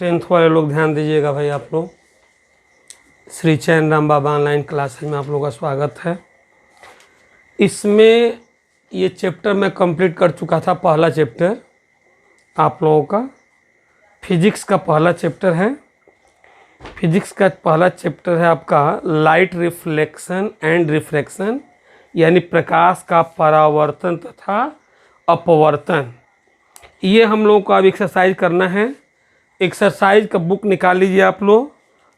10th वाले लोग ध्यान दीजिएगा भाई। आप लोग श्री चैन राम बाबा ऑनलाइन क्लासेज में आप लोगों का स्वागत है। इसमें ये चैप्टर मैं कंप्लीट कर चुका था। पहला चैप्टर आप लोगों का फिजिक्स का पहला चैप्टर है। फिजिक्स का पहला चैप्टर है आपका लाइट रिफ्लेक्शन एंड रिफ्रैक्शन, यानी प्रकाश का परावर्तन तथा अपवर्तन। ये हम लोगों को अब एक्सरसाइज करना है। एक्सरसाइज का बुक निकाल लीजिए आप लोग।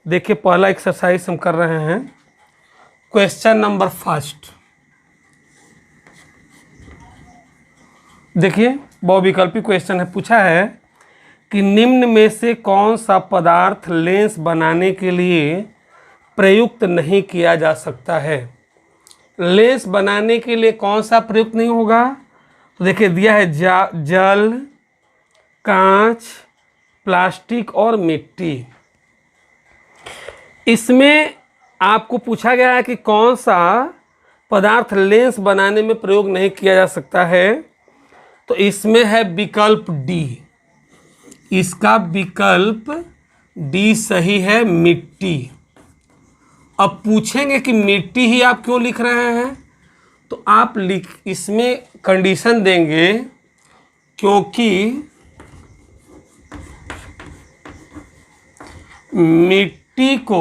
देखिए पहला एक्सरसाइज हम कर रहे हैं। क्वेश्चन नंबर फर्स्ट देखिए, बहुविकल्पी क्वेश्चन है। पूछा है कि निम्न में से कौन सा पदार्थ लेंस बनाने के लिए प्रयुक्त नहीं किया जा सकता है। लेंस बनाने के लिए कौन सा प्रयुक्त नहीं होगा, तो देखिए दिया है जल, कांच, प्लास्टिक और मिट्टी। इसमें आपको पूछा गया है कि कौन सा पदार्थ लेंस बनाने में प्रयोग नहीं किया जा सकता है, तो इसमें है विकल्प डी। इसका विकल्प डी सही है, मिट्टी। अब पूछेंगे कि मिट्टी ही आप क्यों लिख रहे हैं, तो आप इसमें कंडीशन देंगे क्योंकि मिट्टी को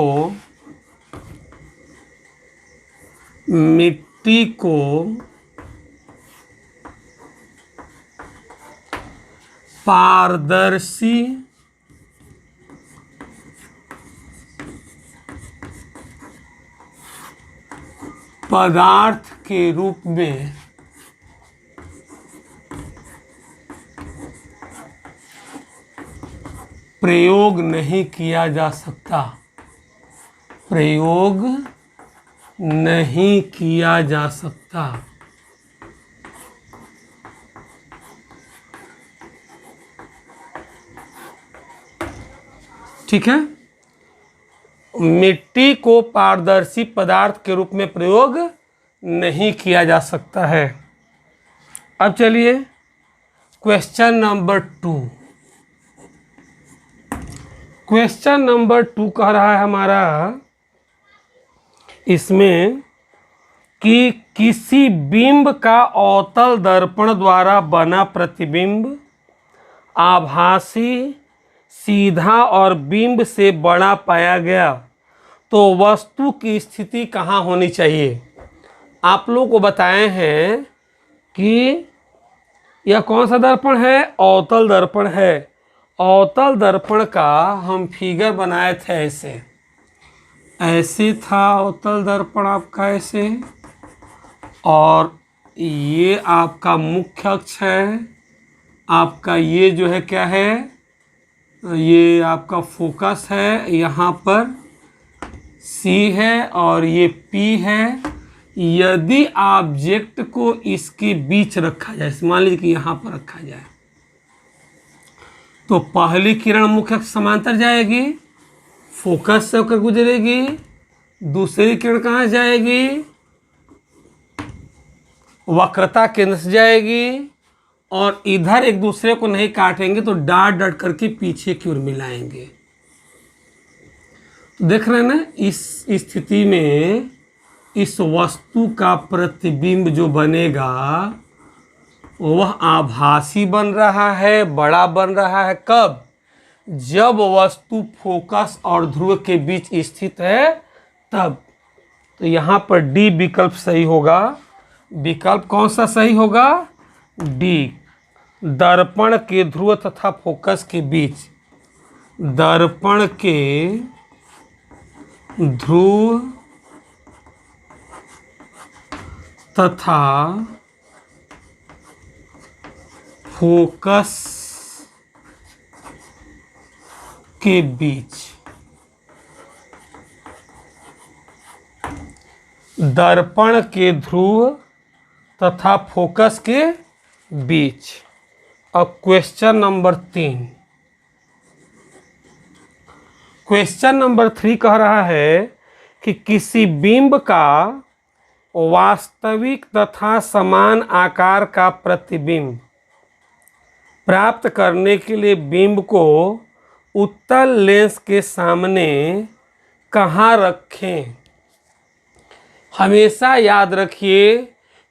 पारदर्शी पदार्थ के रूप में प्रयोग नहीं किया जा सकता। प्रयोग नहीं किया जा सकता। ठीक है, मिट्टी को पारदर्शी पदार्थ के रूप में प्रयोग नहीं किया जा सकता है। अब चलिए क्वेश्चन नंबर 2। क्वेश्चन नंबर 2 कह रहा है हमारा इसमें कि किसी बिंब का अवतल दर्पण द्वारा बना प्रतिबिंब आभासी, सीधा और बिंब से बड़ा पाया गया तो वस्तु की स्थिति कहाँ होनी चाहिए। आप लोगों को बताए हैं कि यह कौन सा दर्पण है, अवतल दर्पण है। अवतल दर्पण का हम फिगर बनाए थे, ऐसे था अवतल दर्पण आपका ऐसे, और ये आपका मुख्य अक्ष है। आपका ये जो है क्या है, ये आपका फोकस है, यहाँ पर C है और ये P है। यदि ऑब्जेक्ट को इसके बीच रखा जाए, मान लीजिए कि यहाँ पर रखा जाए, तो पहली किरण मुख्य अक्ष समांतर जाएगी, फोकस से होकर गुजरेगी। दूसरी किरण कहाँ जाएगी, वक्रता केंद्र से जाएगी, और इधर एक दूसरे को नहीं काटेंगे तो डाट डाट करके पीछे की ओर मिलाएंगे। तो देख रहे हैं ना, इस स्थिति में इस वस्तु का प्रतिबिंब जो बनेगा वह आभासी बन रहा है, बड़ा बन रहा है। कब, जब वस्तु फोकस और ध्रुव के बीच स्थित है तब। तो यहाँ पर डी विकल्प सही होगा। विकल्प कौन सा सही होगा, डी। दर्पण के ध्रुव तथा फोकस के बीच, दर्पण के ध्रुव तथा फोकस के बीच, दर्पण के ध्रुव तथा फोकस के बीच। अब क्वेश्चन नंबर 3। क्वेश्चन नंबर 3 कह रहा है कि किसी बिंब का वास्तविक तथा समान आकार का प्रतिबिंब प्राप्त करने के लिए बिंब को उत्तल लेंस के सामने कहाँ रखें? हमेशा याद रखिए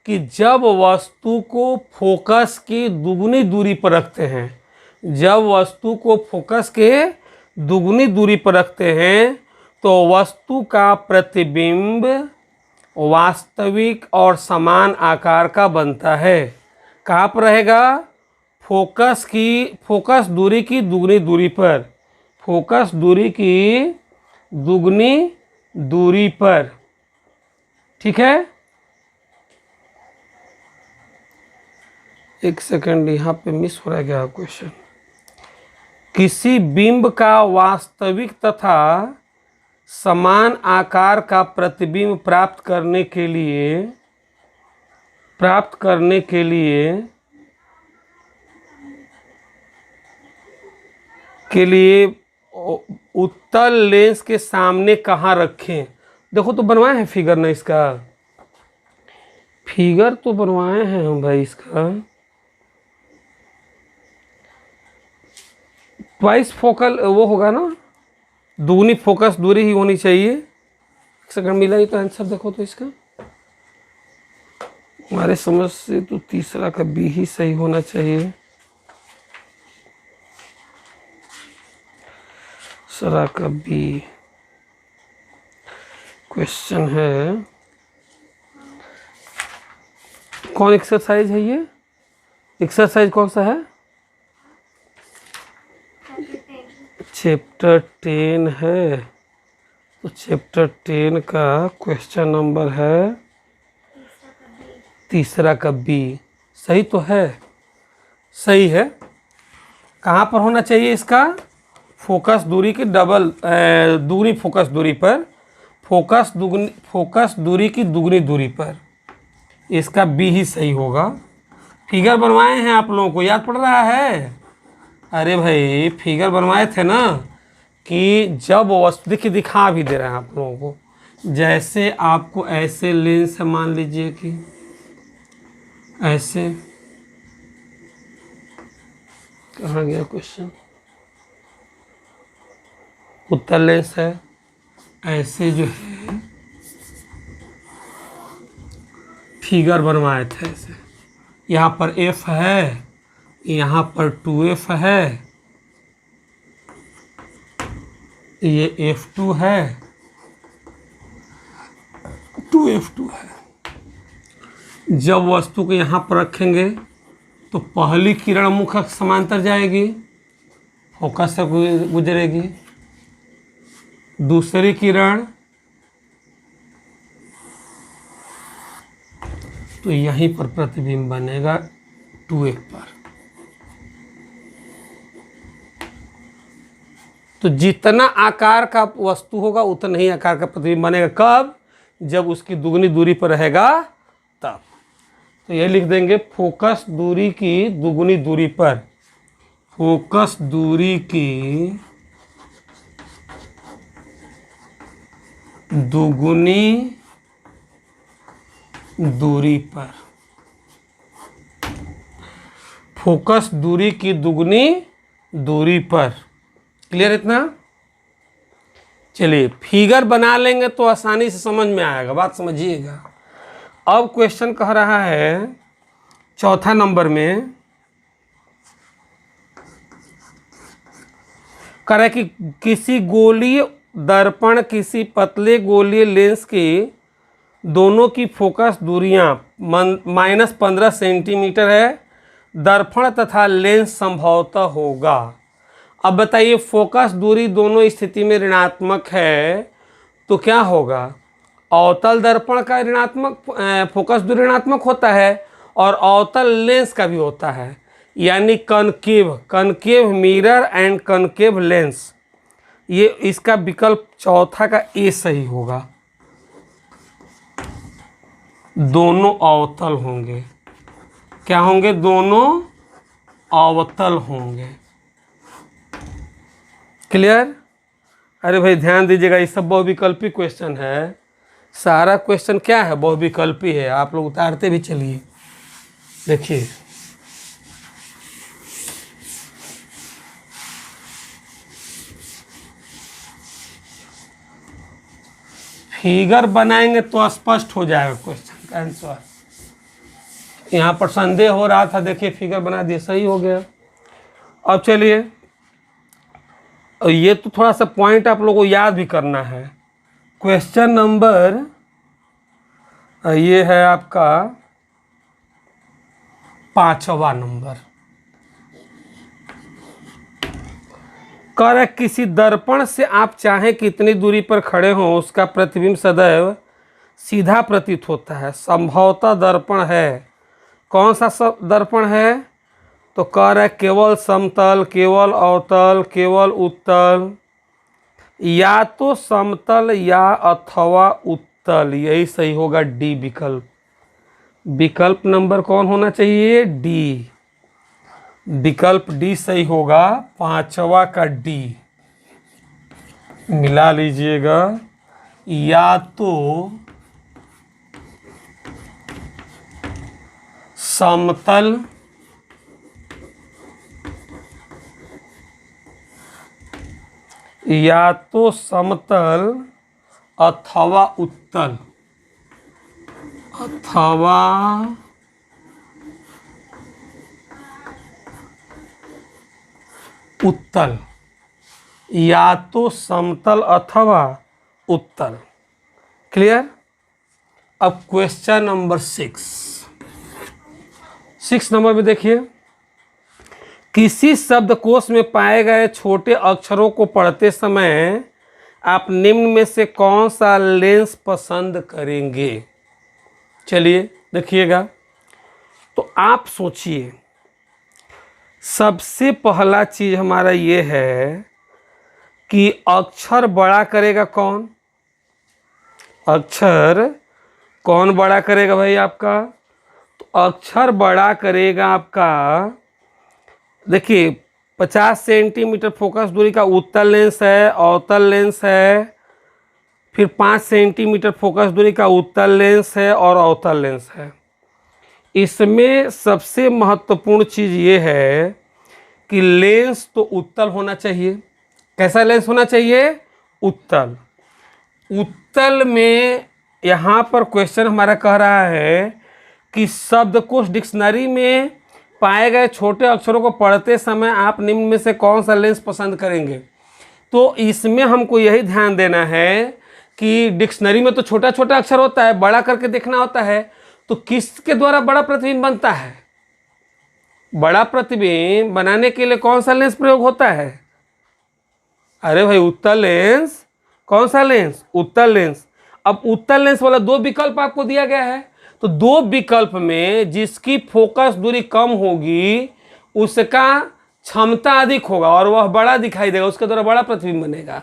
कि जब वस्तु को फोकस की दुगनी दूरी पर रखते हैं, जब वस्तु को फोकस के दुगनी दूरी पर रखते हैं तो वस्तु का प्रतिबिंब वास्तविक और समान आकार का बनता है। कहाँ पर रहेगा? फोकस दूरी की दुगनी दूरी पर, फोकस दूरी की दुगनी दूरी पर। ठीक है, एक सेकंड, यहाँ पे मिस हो रहा है क्या क्वेश्चन? किसी बिंब का वास्तविक तथा समान आकार का प्रतिबिंब प्राप्त करने के लिए उत्तल लेंस के सामने कहाँ रखें? देखो तो बनवाए हैं फिगर ना, इसका फिगर तो बनवाए हैं हम भाई। इसका ट्वाइस फोकल वो होगा ना, दुगनी फोकस दूरी ही होनी चाहिए। एक सेकंड मिला ही तो आंसर देखो तो इसका, हमारे समझ से तो तीसरा का बी ही सही होना चाहिए। तीसरा का बी क्वेश्चन है। कौन एक्सरसाइज है ये? एक्सरसाइज कौन सा है? चैप्टर 10 है। तो चैप्टर 10 का क्वेश्चन नंबर है तीसरा का बी। सही तो है, सही है। कहाँ पर होना चाहिए इसका? फोकस दूरी की दुगनी फोकस दूरी पर, फोकस दूरी की दुगनी दूरी पर। इसका बी ही सही होगा। फिगर बनवाए हैं आप लोगों को, याद पड़ रहा है? अरे भाई फिगर बनवाए थे ना कि जब वस्तु दिखा भी दे रहे हैं आप लोगों को। जैसे आपको ऐसे लेंस है, मान लीजिए कि ऐसे, कहाँ गया क्वेश्चन? उत्तल लेंस है, ऐसे जो है फिगर बनवाए थे ऐसे। यहाँ पर F है, यहाँ पर 2F है, ये F2 है, 2F2 है। जब वस्तु को यहाँ पर रखेंगे तो पहली किरण मुख समांतर जाएगी, फोकस से गुजरेगी। दूसरी किरण तो यहीं पर प्रतिबिंब बनेगा 2F पर। तो जितना आकार का वस्तु होगा उतना ही आकार का प्रतिबिंब बनेगा। कब? जब उसकी दुगनी दूरी पर रहेगा तब। तो ये लिख देंगे फोकस दूरी की दुगनी दूरी पर, फोकस दूरी की दुगुनी दूरी पर, फोकस दूरी की दुगनी दूरी पर। क्लियर इतना? चलिए फिगर बना लेंगे तो आसानी से समझ में आएगा, बात समझिएगा। अब क्वेश्चन कह रहा है चौथा नंबर में, कह रहा है कि किसी गोलीय दर्पण, किसी पतले गोलीय लेंस की दोनों की फोकस दूरियां -15 सेंटीमीटर है। दर्पण तथा लेंस संभवतः होगा। अब बताइए फोकस दूरी दोनों स्थिति में ऋणात्मक है तो क्या होगा? अवतल दर्पण का ऋणात्मक फोकस दूरी ऋणात्मक होता है और अवतल लेंस का भी होता है, यानी concave mirror and concave lens. ये इसका विकल्प चौथा का ए सही होगा। दोनों अवतल होंगे। क्या होंगे? दोनों अवतल होंगे। क्लियर? अरे भाई ध्यान दीजिएगा, ये सब बहुविकल्पी क्वेश्चन है। सारा क्वेश्चन क्या है? बहुविकल्पी है। आप लोग उतारते भी चलिए, देखिए। फिगर बनाएंगे तो स्पष्ट हो जाएगा क्वेश्चन का आंसर। यहाँ पर संदेह हो रहा था, देखिए फिगर बना दिए, सही हो गया। अब चलिए, ये तो थोड़ा सा पॉइंट आप लोगों को याद भी करना है। क्वेश्चन नंबर ये है आपका 5वां नंबर। कह रहा किसी दर्पण से आप चाहें कितनी दूरी पर खड़े हों उसका प्रतिबिंब सदैव सीधा प्रतीत होता है। संभवतः दर्पण है, कौन सा दर्पण है? तो कह रहा है केवल समतल, केवल अवतल, केवल उत्तल, या तो समतल या अथवा उत्तल। यही सही होगा, डी विकल्प। विकल्प नंबर कौन होना चाहिए? डी। विकल्प डी सही होगा, 5वां का डी। मिला लीजिएगा, या तो समतल या तो समतल अथवा उत्तल, अथवा उत्तल, या तो समतल अथवा उत्तल। क्लियर? अब क्वेश्चन नंबर 6 नंबर में देखिए, किसी शब्दकोश में पाए गए छोटे अक्षरों को पढ़ते समय आप निम्न में से कौन सा लेंस पसंद करेंगे? चलिए देखिएगा। तो आप सोचिए, सबसे पहला चीज हमारा ये है कि अक्षर बड़ा करेगा कौन? अक्षर कौन बड़ा करेगा भाई आपका? तो अक्षर बड़ा करेगा आपका, देखिए 50 सेंटीमीटर फोकस दूरी का उत्तल लेंस है, अवतल लेंस है, फिर 5 सेंटीमीटर फोकस दूरी का उत्तल लेंस है और अवतल लेंस है। इसमें सबसे महत्वपूर्ण चीज़ ये है कि लेंस तो उत्तल होना चाहिए। कैसा लेंस होना चाहिए? उत्तल। उत्तल में यहाँ पर क्वेश्चन हमारा कह रहा है कि शब्दकोश डिक्शनरी में पाए गए छोटे अक्षरों को पढ़ते समय आप निम्न में से कौन सा लेंस पसंद करेंगे? तो इसमें हमको यही ध्यान देना है कि डिक्शनरी में तो छोटा छोटा अक्षर होता है, बड़ा करके देखना होता है। तो किसके द्वारा बड़ा प्रतिबिंब बनता है? बड़ा प्रतिबिंब बनाने के लिए कौन सा लेंस प्रयोग होता है? अरे भाई उत्तल लेंस। कौन सा लेंस? उत्तल लेंस। अब उत्तल लेंस वाला 2 विकल्प आपको दिया गया है, तो 2 विकल्प में जिसकी फोकस दूरी कम होगी उसका क्षमता अधिक होगा और वह बड़ा दिखाई देगा, उसके द्वारा बड़ा प्रतिबिंब बनेगा।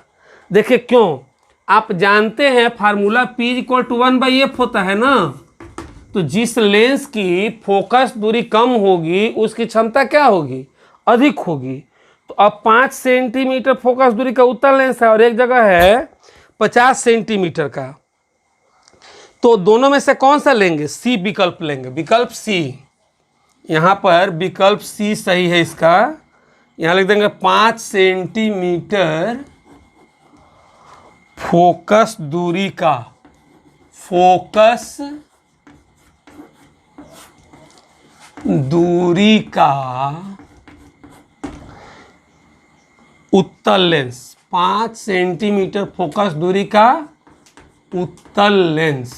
देखिए क्यों? आप जानते हैं फार्मूला P = 1/f होता है ना। तो जिस लेंस की फोकस दूरी कम होगी उसकी क्षमता क्या होगी? अधिक होगी। तो अब 5 सेंटीमीटर फोकस दूरी का उत्तल लेंस है और एक जगह है 50 सेंटीमीटर का, तो दोनों में से कौन सा लेंगे? सी विकल्प लेंगे, विकल्प सी। यहाँ पर विकल्प सी सही है इसका। यहाँ लिख देंगे 5 सेंटीमीटर फोकस दूरी का, फोकस दूरी का उत्तल लेंस। 5 सेंटीमीटर फोकस दूरी का उत्तल लेंस।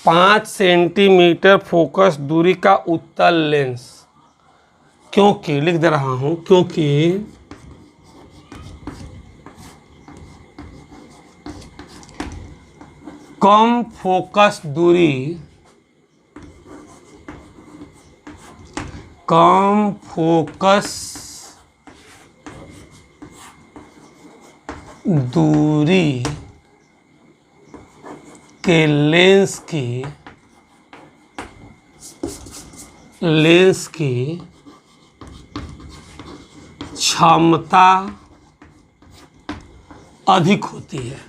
5 सेंटीमीटर फोकस दूरी का उत्तल लेंस। क्योंकि लिख दे रहा हूं, क्योंकि कम फोकस दूरी, कम फोकस दूरी के लेंस की क्षमता अधिक होती है।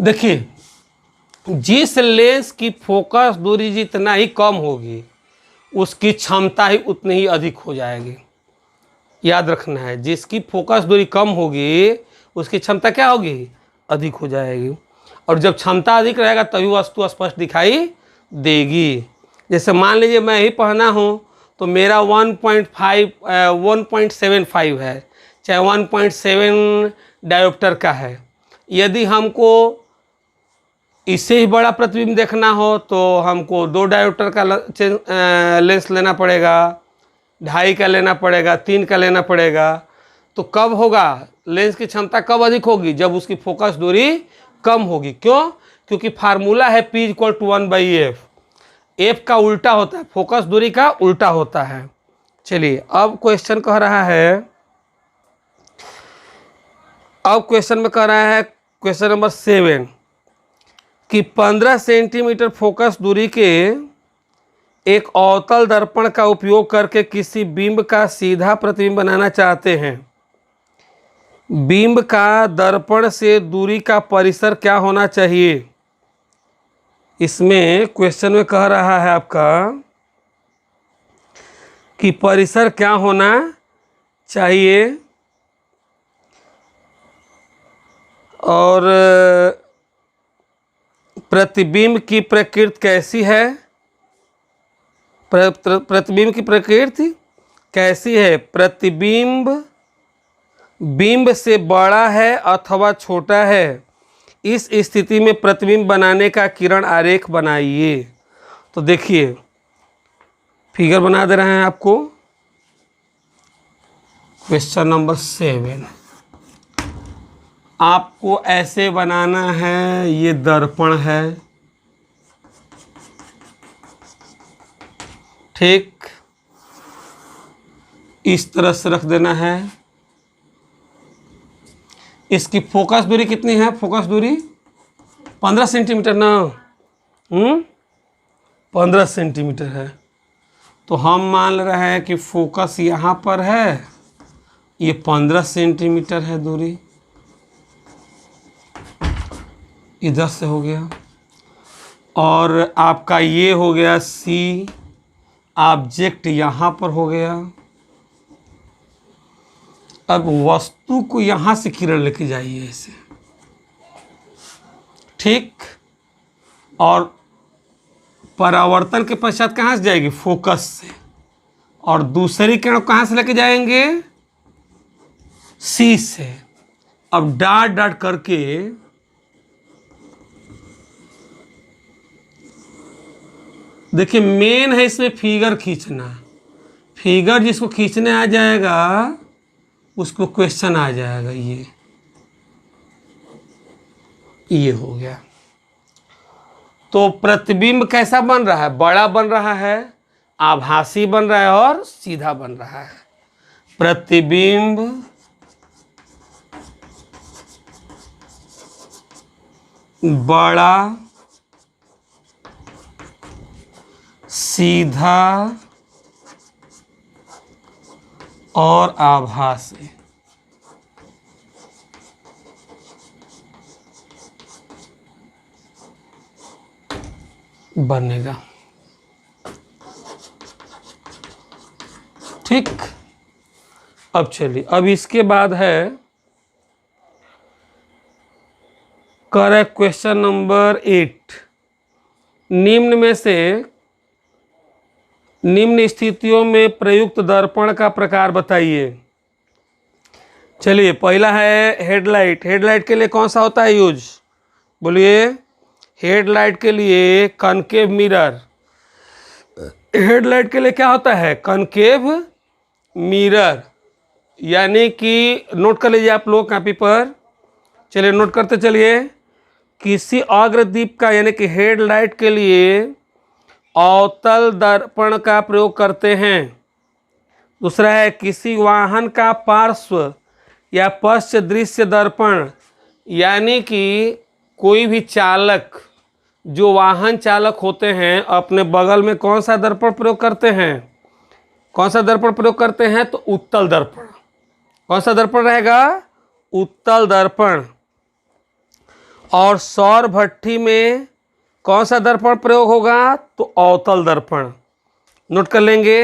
देखिए, जिस लेंस की फोकस दूरी जितना ही कम होगी उसकी क्षमता ही उतनी ही अधिक हो जाएगी। याद रखना है, जिसकी फोकस दूरी कम होगी उसकी क्षमता क्या होगी, अधिक हो जाएगी। और जब क्षमता अधिक रहेगा तभी वस्तु स्पष्ट दिखाई देगी। जैसे मान लीजिए मैं ही पढ़ना हूँ तो मेरा 1.75 है, चाहे 1.7 डायोप्टर का है। यदि हमको इससे ही बड़ा प्रतिबिंब देखना हो तो हमको 2 डायोप्टर का लेंस लेना पड़ेगा, 2.5 का लेना पड़ेगा, 3 का लेना पड़ेगा। तो कब होगा लेंस की क्षमता, कब अधिक होगी, जब उसकी फोकस दूरी कम होगी। क्यों? क्योंकि फार्मूला है P = 1/f। एफ का उल्टा होता है, फोकस दूरी का उल्टा होता है। चलिए अब क्वेश्चन कह रहा है, अब क्वेश्चन में कह रहा है क्वेश्चन नंबर 7 कि 15 सेंटीमीटर फोकस दूरी के एक अवतल दर्पण का उपयोग करके किसी बिंब का सीधा प्रतिबिंब बनाना चाहते हैं। बिंब का दर्पण से दूरी का परिसर क्या होना चाहिए। इसमें क्वेश्चन में कह रहा है आपका कि परिसर क्या होना चाहिए और प्रतिबिंब की प्रकृति कैसी है, प्रतिबिंब की प्रकृति कैसी है, प्रतिबिंब बिंब से बड़ा है अथवा छोटा है। इस स्थिति में प्रतिबिंब बनाने का किरण आरेख बनाइए। तो देखिए फिगर बना दे रहे हैं आपको। क्वेश्चन नंबर 7 आपको ऐसे बनाना है, ये दर्पण है, ठीक, इस तरह से रख देना है। इसकी फोकस दूरी कितनी है, फोकस दूरी 15 सेंटीमीटर ना, 15 सेंटीमीटर है। तो हम मान रहे हैं कि फोकस यहाँ पर है, ये 15 सेंटीमीटर है दूरी, इधर से हो गया। और आपका ये हो गया C, ऑब्जेक्ट यहाँ पर हो गया। अब वस्तु को यहाँ से किरण लेके जाइए इसे, ठीक, और परावर्तन के पश्चात कहाँ से जाएगी, फोकस से, और दूसरी किरण कहाँ से लेके जाएंगे, C से। अब डॉट डॉट करके देखिए मेन है इसमें फिगर खींचना। फिगर जिसको खींचने आ जाएगा उसको क्वेश्चन आ जाएगा। ये हो गया। तो प्रतिबिंब कैसा बन रहा है, बड़ा बन रहा है, आभासी बन रहा है और सीधा बन रहा है। प्रतिबिंब बड़ा, सीधा और आभासी। बनेगा, ठीक। अब चलिए, अब इसके बाद है करेक्ट क्वेश्चन नंबर 8। निम्न में से निम्न स्थितियों में प्रयुक्त दर्पण का प्रकार बताइए। चलिए पहला है हेडलाइट। हेडलाइट के लिए कौन सा होता है यूज, बोलिए। हेडलाइट के लिए कनकेव मिरर। हेडलाइट के लिए क्या होता है, कनकेव मिरर। यानी कि नोट कर लीजिए आप लोग कॉपी पर। चलिए नोट करते चलिए। किसी अग्रदीप का यानी कि हेडलाइट के लिए अवतल दर्पण का प्रयोग करते हैं। दूसरा है किसी वाहन का पार्श्व या पश्च दृश्य दर्पण, यानी कि कोई भी चालक, जो वाहन चालक होते हैं, अपने बगल में कौन सा दर्पण प्रयोग करते हैं, कौन सा दर्पण प्रयोग करते हैं, तो उत्तल दर्पण। कौन सा दर्पण रहेगा, उत्तल दर्पण। और सौर भट्ठी में कौन सा दर्पण प्रयोग होगा, तो अवतल दर्पण। नोट कर लेंगे।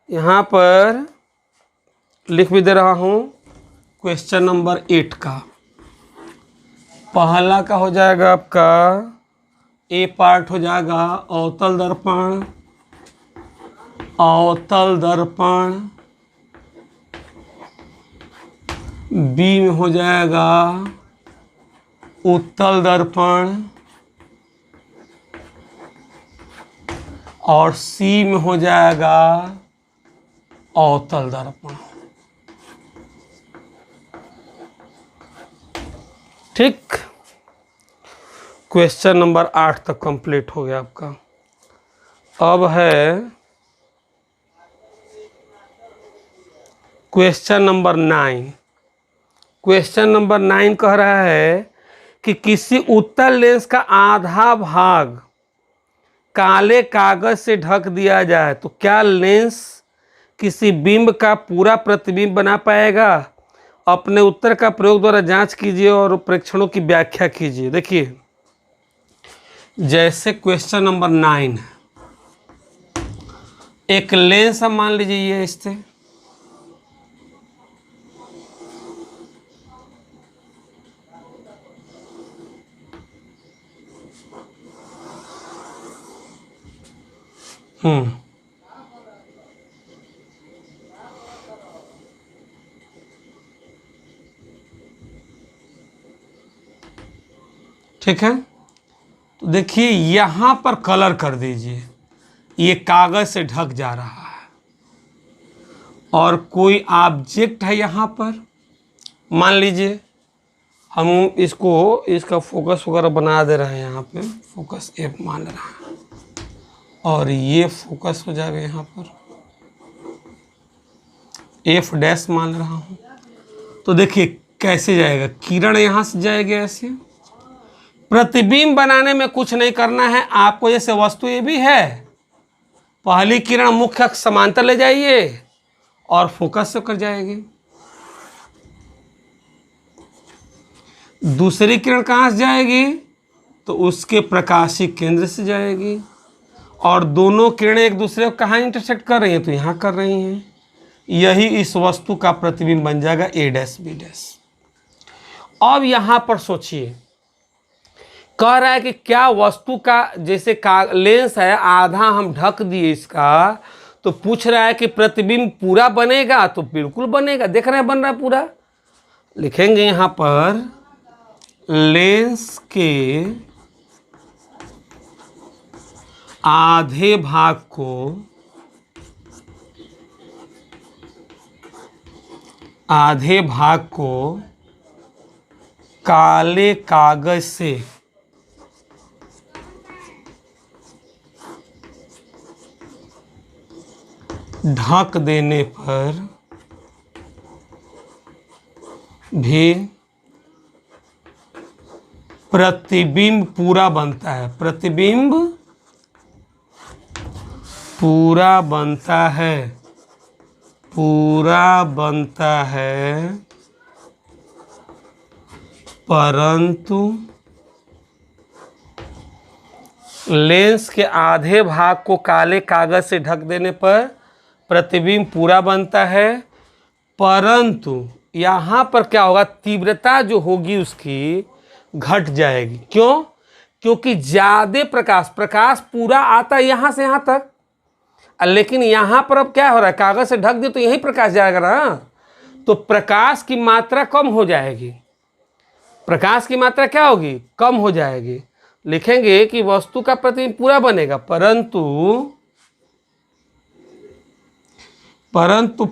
यहाँ पर लिख भी दे रहा हूँ। क्वेश्चन नंबर 8 का पहला का हो जाएगा आपका, ए पार्ट हो जाएगा अवतल दर्पण। अवतल दर्पण। बी में हो जाएगा उत्तल दर्पण। और सी में हो जाएगा अवतल दर्पण। ठीक, क्वेश्चन नंबर 8 तक कंप्लीट हो गया आपका। अब है क्वेश्चन नंबर 9। क्वेश्चन नंबर 9 कह रहा है कि किसी उत्तल लेंस का आधा भाग काले कागज से ढक दिया जाए तो क्या लेंस किसी बिंब का पूरा प्रतिबिंब बना पाएगा? अपने उत्तर का प्रयोग द्वारा जांच कीजिए और प्रेक्षणों की व्याख्या कीजिए। देखिए, जैसे क्वेश्चन नंबर 9, एक लेंस हम मान लीजिए ये इससे, ठीक है। तो देखिए यहां पर कलर कर दीजिए, ये कागज से ढक जा रहा है और कोई ऑब्जेक्ट है यहां पर, मान लीजिए हम इसका फोकस वगैरह बना दे रहे हैं। यहाँ पे फोकस एफ मान रहा है और ये फोकस हो जाएगा यहाँ पर एफ डैश मान रहा हूँ। तो देखिए कैसे जाएगा, किरण यहाँ से जाएगी ऐसे। प्रतिबिंब बनाने में कुछ नहीं करना है आपको, जैसे वस्तु ये भी है, पहली किरण मुख्य अक्ष समांतर ले जाइए और फोकस से कर जाएगी। दूसरी किरण कहाँ से जाएगी? तो उसके प्रकाशी केंद्र से जाएगी और दोनों किरणें एक दूसरे को कहाँ इंटरसेक्ट कर रही हैं? तो यहाँ कर रही हैं। यही इस वस्तु का प्रतिबिंब बन जाएगा ए डैश बी डैश। अब यहाँ पर सोचिए, कह रहा है कि क्या वस्तु का जैसे लेंस है आधा हम ढक दिए इसका, तो पूछ रहा है कि प्रतिबिंब पूरा बनेगा? तो बिल्कुल बनेगा, देख रहे हैं बन रहा है पूरा। लिखेंगे यहाँ पर लेंस के आधे भाग को काले कागज से ढक देने पर भी प्रतिबिंब पूरा बनता है। प्रतिबिंब पूरा बनता है, पूरा बनता है, परंतु लेंस के आधे भाग को काले कागज से ढक देने पर प्रतिबिंब पूरा बनता है, परंतु यहाँ पर क्या होगा, तीव्रता जो होगी उसकी घट जाएगी। क्यों? क्योंकि ज़्यादा प्रकाश पूरा आता है यहाँ से यहाँ तक, लेकिन यहाँ पर अब क्या हो रहा है, कागज से ढक दे तो यही प्रकाश जाएगा ना, तो प्रकाश की मात्रा कम हो जाएगी। प्रकाश की मात्रा क्या होगी? कम हो जाएगी। लिखेंगे कि वस्तु का प्रतिबिंब पूरा बनेगा, परंतु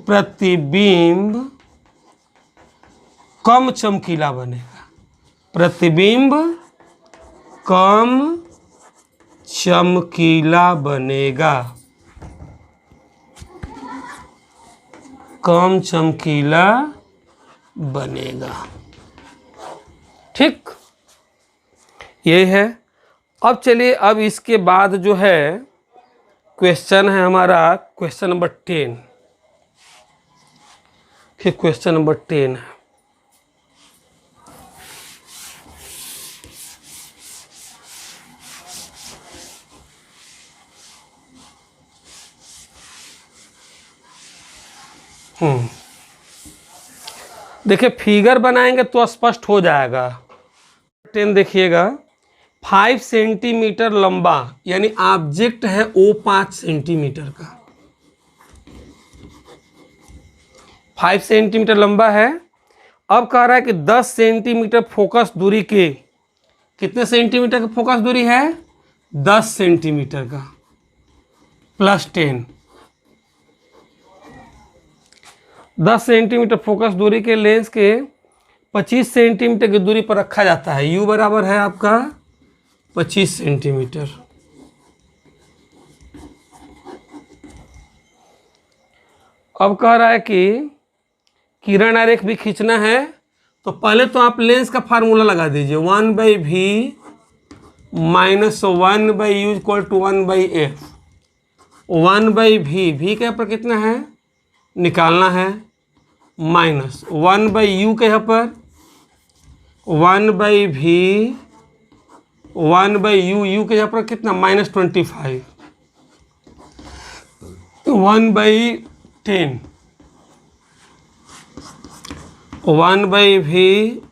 प्रतिबिंब कम चमकीला बनेगा। प्रतिबिंब कम चमकीला बनेगा, कम चमकीला बनेगा। ठीक, ये है। अब चलिए, अब इसके बाद जो है क्वेश्चन है हमारा क्वेश्चन नंबर 10। फिर क्वेश्चन नंबर 10 है, देखिए फिगर बनाएंगे तो स्पष्ट हो जाएगा। 10 देखिएगा, 5 सेंटीमीटर लंबा, यानी ऑब्जेक्ट है ओ 5 सेंटीमीटर का, 5 सेंटीमीटर लंबा है। अब कह रहा है कि 10 सेंटीमीटर फोकस दूरी के, कितने सेंटीमीटर का फोकस दूरी है? 10 सेंटीमीटर का, प्लस 10, 10 सेंटीमीटर फोकस दूरी के लेंस के 25 सेंटीमीटर की दूरी पर रखा जाता है। यू बराबर है आपका 25 सेंटीमीटर। अब कह रहा है कि किरण आरेख भी खींचना है, तो पहले तो आप लेंस का फार्मूला लगा दीजिए, 1/v minus 1/u equal to 1/f। 1/v, v के यहाँ पर कितना है निकालना है, माइनस 1/u के यहाँ पर 1/v, 1/u, u के यहाँ पर कितना -25, 1/10, 1/v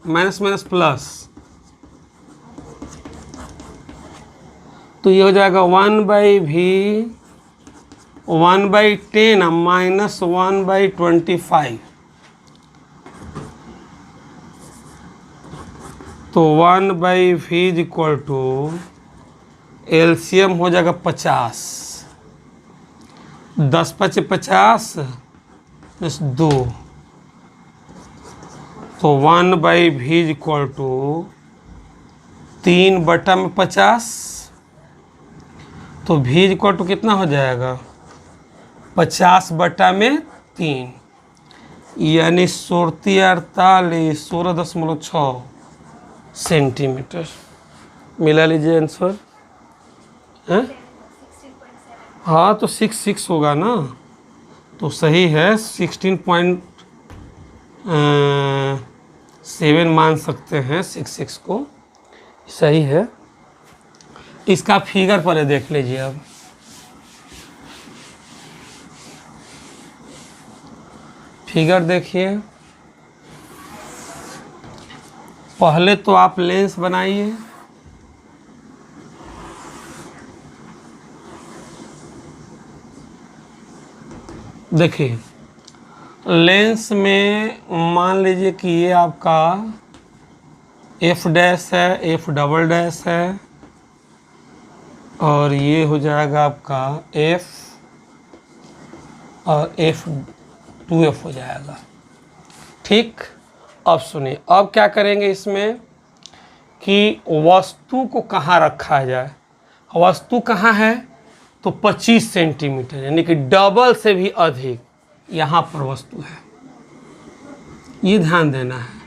माइनस माइनस प्लस, तो ये हो जाएगा 1/v 1/10 माइनस 1/25, तो 1/v इक्वल टू एलसीएम हो जाएगा 50, 10 × 5 = 50 + 2, तो 1/v इक्वल टू 3/50, तो v इक्वल टू कितना हो जाएगा 50/3, यानी 16.6 सेंटीमीटर। मिला लीजिए आंसर है। हाँ तो 6 होगा ना, तो सही है, 16.7 मान सकते हैं 6 को, सही है। इसका फिगर पहले देख लीजिए। अब फिगर देखिए, पहले तो आप लेंस बनाइए, देखिए लेंस में मान लीजिए कि ये आपका f डैश है, f डबल डैश है, और ये हो जाएगा आपका f और f2f हो जाएगा। ठीक, अब सुनिए, अब क्या करेंगे इसमें कि वस्तु को कहाँ रखा जाए। वस्तु कहाँ है, तो 25 सेंटीमीटर, यानी कि डबल से भी अधिक यहाँ पर वस्तु है, ये ध्यान देना है।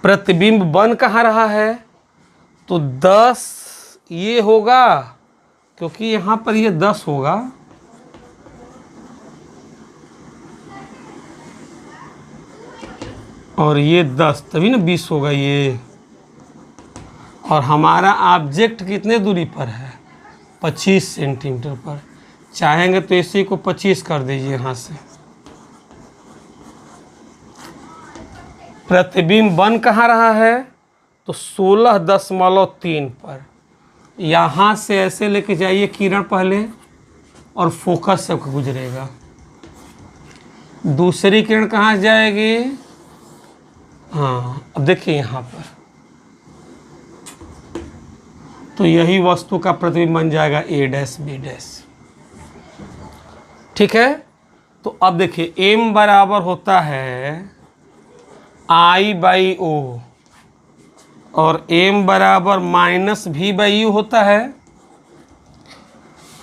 प्रतिबिंब बन कहाँ रहा है, तो 10 ये होगा, क्योंकि यहाँ पर ये 10 होगा, और ये 10, तभी ना 20 होगा ये। और हमारा ऑब्जेक्ट कितने दूरी पर है, 25 सेंटीमीटर पर। चाहेंगे तो इसी को 25 कर दीजिए यहाँ से। प्रतिबिंब बन कहाँ रहा है, तो 16.3 पर। यहाँ से ऐसे लेके जाइए किरण पहले, और फोकस से गुजरेगा। दूसरी किरण कहाँ जाएगी, हाँ अब देखिए यहाँ पर, तो यही वस्तु का प्रतिबिंब बन जाएगा a डैश b डैश। ठीक है, तो अब देखिए m बराबर होता है I/O, और m बराबर -v/u होता है,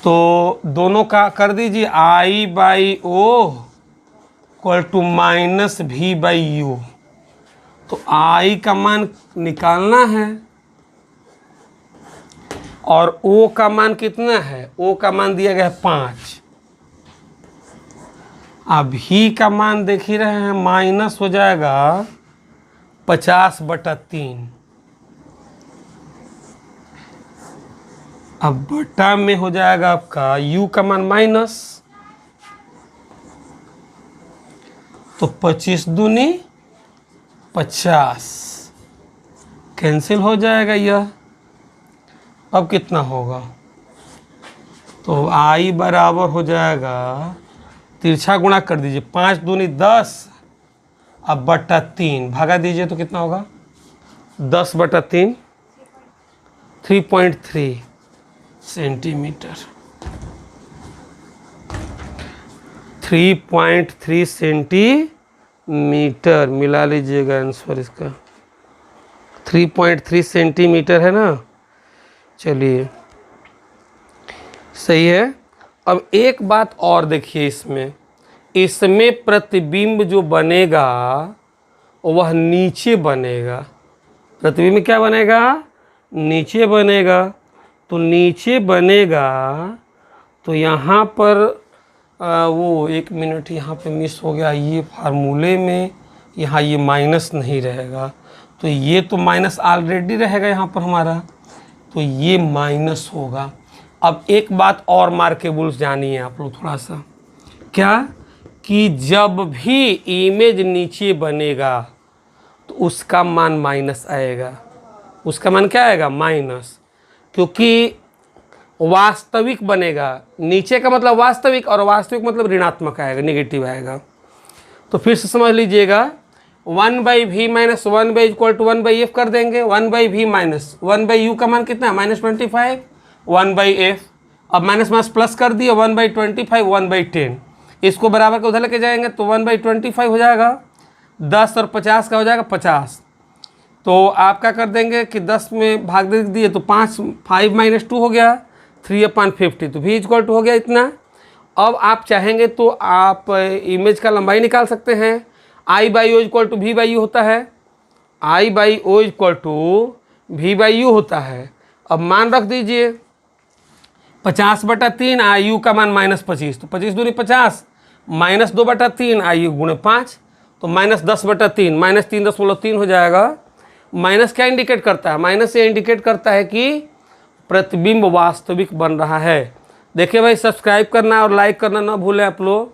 तो दोनों का कर दीजिए, I/O इक्वल टू -v/u। तो I का मान निकालना है, और O का मान कितना है, O का मान दिया गया है 5। अब V का मान देख ही रहे हैं, माइनस हो जाएगा 50/3। अब बटा में हो जाएगा आपका U का मान माइनस, तो 25 दूनी 50, कैंसिल हो जाएगा यह। अब कितना होगा, तो आई बराबर हो जाएगा, तिरछा गुणा कर दीजिए, 5 दूनी 10, अब बटा 3 भागा दीजिए तो कितना होगा, 10 बटा 3, 3.3 सेंटीमीटर। 3.3 सेंटीमीटर मिला लीजिएगा आंसर इसका, 3.3 सेंटीमीटर है ना। चलिए सही है। अब एक बात और देखिए, इसमें प्रतिबिंब जो बनेगा वह नीचे बनेगा। प्रतिबिंब क्या बनेगा, नीचे बनेगा। तो नीचे बनेगा तो यहाँ पर वो 1 मिनट यहाँ पे मिस हो गया, ये फार्मूले में यहाँ ये माइनस नहीं रहेगा, तो ये तो माइनस ऑलरेडी रहेगा यहाँ पर हमारा, तो ये माइनस होगा। अब एक बात और मार्केबल्स जानिए आप लोग थोड़ा सा, क्या कि जब भी इमेज नीचे बनेगा तो उसका मान माइनस आएगा। उसका मान क्या आएगा, माइनस, क्योंकि वास्तविक बनेगा। नीचे का मतलब वास्तविक, और वास्तविक मतलब ऋणात्मक आएगा, नेगेटिव आएगा। तो फिर से समझ लीजिएगा, 1/v minus 1/, equal to 1/f कर देंगे। 1/v माइनस 1/u का मान कितना है, -25, 1/f। अब माइनस माइनस प्लस कर दिए, 1/25, 1/10। इसको बराबर के उधर लेके जाएंगे तो 1/25 हो जाएगा, 10 और 50 का हो जाएगा 50। तो आप क्या कर देंगे कि 10 में भाग दे दिए तो 5 -2 हो गया, 3/50, तो v इक्वल टू हो गया इतना। अब आप चाहेंगे तो आप इमेज का लंबाई निकाल सकते हैं। I/O इक्वल टू v/u होता है, I/O इक्वल टू v/u होता है। अब मान रख दीजिए 50/3, IU का मान -25, तो 25 दूनी 50, -2/3 IU गुणे 5, तो -10/3, -3.3 हो जाएगा। माइनस क्या इंडिकेट करता है, माइनस ये इंडिकेट करता है कि प्रतिबिंब वास्तविक बन रहा है। देखिए भाई, सब्सक्राइब करना और लाइक करना ना भूलें आप लोग।